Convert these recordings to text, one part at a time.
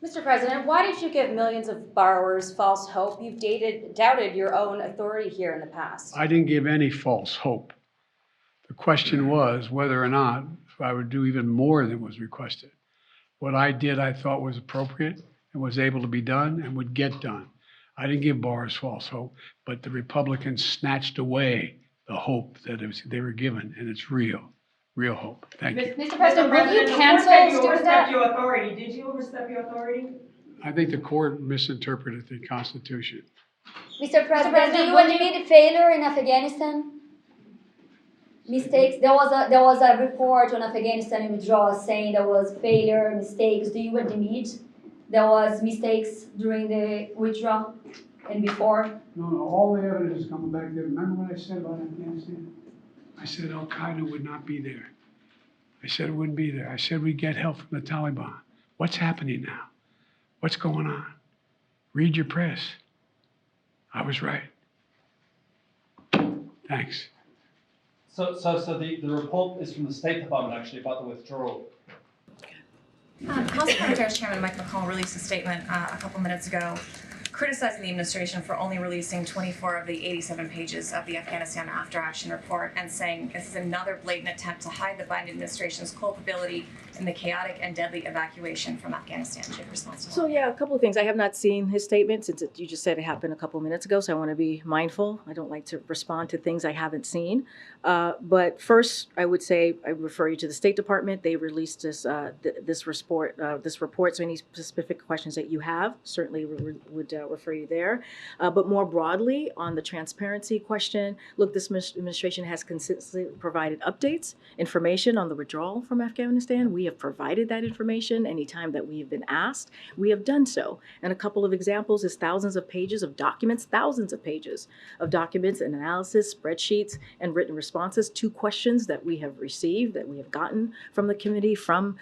Mr. President, why did you give millions of borrowers false hope? You've doubted your own authority here in the past. I didn't give any false hope. The question was whether or not I would do even more than was requested. What I did, I thought was appropriate and was able to be done and would get done. I didn't give borrowers false hope, but the Republicans snatched away the hope that they were given, and it's real hope. Thank you. Mr. President, will you cancel student debt? Your authority. Did you overstep your authority? I think the court misinterpreted the Constitution. Mr. President, do you admit failure in Afghanistan? Mistakes. There was a report on Afghanistan in withdrawal saying there was failure, mistakes. Do you admit there was mistakes during the withdrawal and before? No, all the evidence is coming back there. Remember what I said about Afghanistan? I said Al Qaeda would not be there. I said it wouldn't be there. I said we'd get help from the Taliban. What's happening now? What's going on? Read your press. I was right. Thanks. So the report is from the State Department actually about the withdrawal. House Foreign Affairs Chairman Mike McCall released a statement a couple minutes ago criticizing the administration for only releasing 24 of the 87 pages of the Afghanistan After Action report and saying this is another blatant attempt to hide the Biden administration's culpability in the chaotic and deadly evacuation from Afghanistan. Do you have a response to that? So yeah, a couple of things. I have not seen his statement since you just said it happened a couple of minutes ago, so I want to be mindful. I don't like to respond to things I haven't seen. But first, I would say I refer you to the State Department. They released this report. So any specific questions that you have, certainly would refer you there. But more broadly, on the transparency question, look, this administration has consistently provided updates, information on the withdrawal from Afghanistan. We have provided that information anytime that we have been asked. We have done so. And a couple of examples is thousands of pages of documents, thousands of pages of documents and analysis, spreadsheets, and written responses to questions that we have received, that we have gotten from the committee, from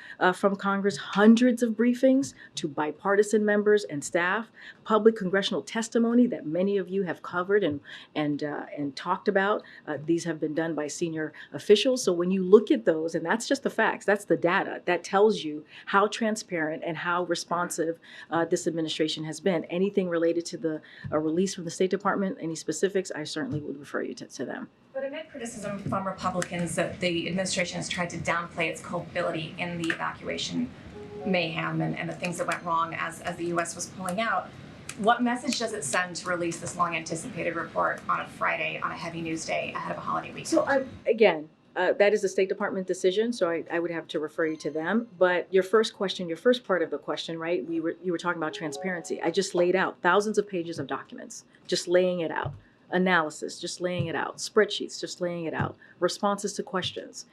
Congress, hundreds of briefings to bipartisan members and staff, public congressional testimony that many of you have covered and talked about. These have been done by senior officials. So when you look at those, and that's just the facts, that's the data, that tells you how transparent and how responsive this administration has been. Anything related to the release from the State Department, any specifics, I certainly would refer you to them. But amid criticism from Republicans that the administration has tried to downplay its culpability in the evacuation mayhem and the things that went wrong as the U.S. was pulling out, what message does it send to release this long-anticipated report on a Friday, on a heavy news day, ahead of a holiday weekend? So again, that is a State Department decision, so I would have to refer you to them. But your first question, your first part of the question, right? You were talking about transparency. I just laid out thousands of pages of documents, just laying it out. Analysis, just laying it out. Spreadsheets, just laying it out. Responses to questions.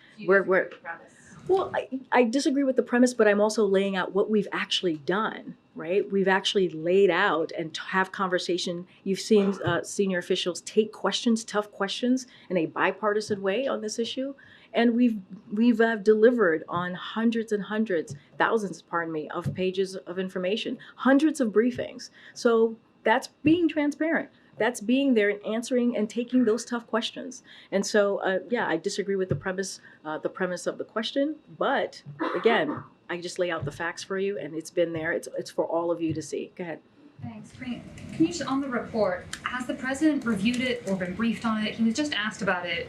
Well, I disagree with the premise, but I'm also laying out what we've actually done, right? We've actually laid out and have conversation. You've seen senior officials take questions, tough questions, in a bipartisan way on this issue. And we've delivered on hundreds and hundreds, thousands, pardon me, of pages of information, hundreds of briefings. So that's being transparent. That's being there and answering and taking those tough questions. And so, yeah, I disagree with the premise of the question. But again, I just lay out the facts for you, and it's been there. It's for all of you to see. Go ahead. Thanks. Can you just, on the report, has the president reviewed it or been briefed on it? He was just asked about it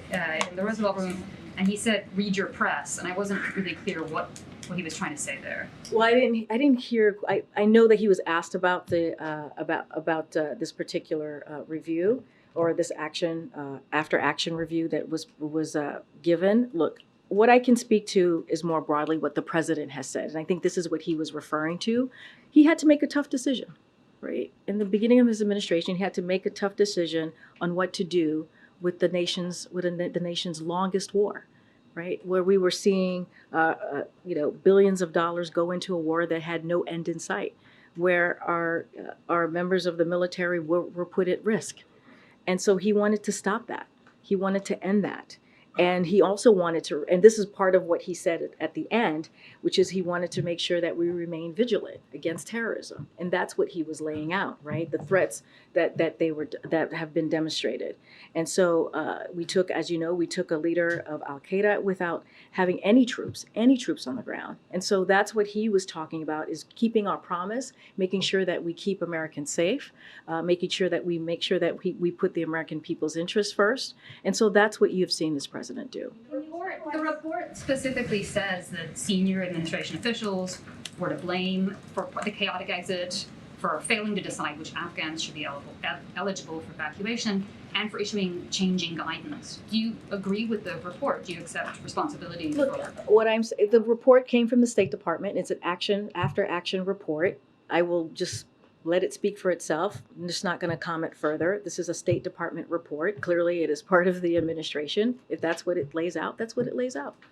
in the Roosevelt Room, and he said, "Read your press," and I wasn't really clear what he was trying to say there. Well, I didn't hear. I know that he was asked about this particular review or this after action review that was given. Look, what I can speak to is more broadly what the president has said, and I think this is what he was referring to. He had to make a tough decision, right? In the beginning of his administration, he had to make a tough decision on what to do with the nation's longest war. Right, where we were seeing, billions of dollars go into a war that had no end in sight, where our members of the military were put at risk, and so he wanted to stop that. He wanted to end that, And he also wanted to, and this is part of what he said at the end, which is he wanted to make sure that we remain vigilant against terrorism. And that's what he was laying out, right? The threats that have been demonstrated. And so we took, as you know, we took a leader of Al-Qaeda without having any troops on the ground. And so that's what he was talking about, is keeping our promise, making sure that we keep Americans safe, making sure that we we put the American people's interests first. And so that's what you've seen this president do. The report specifically says that senior administration officials were to blame for the chaotic exit, for failing to decide which Afghans should be eligible for evacuation, and for issuing changing guidance. Do you agree with the report? Do you accept responsibility for that? The report came from the State Department. It's an after action report. I will just let it speak for itself. I'm just not going to comment further. This is a State Department report. Clearly, it is part of the administration. If that's what it lays out, that's what it lays out.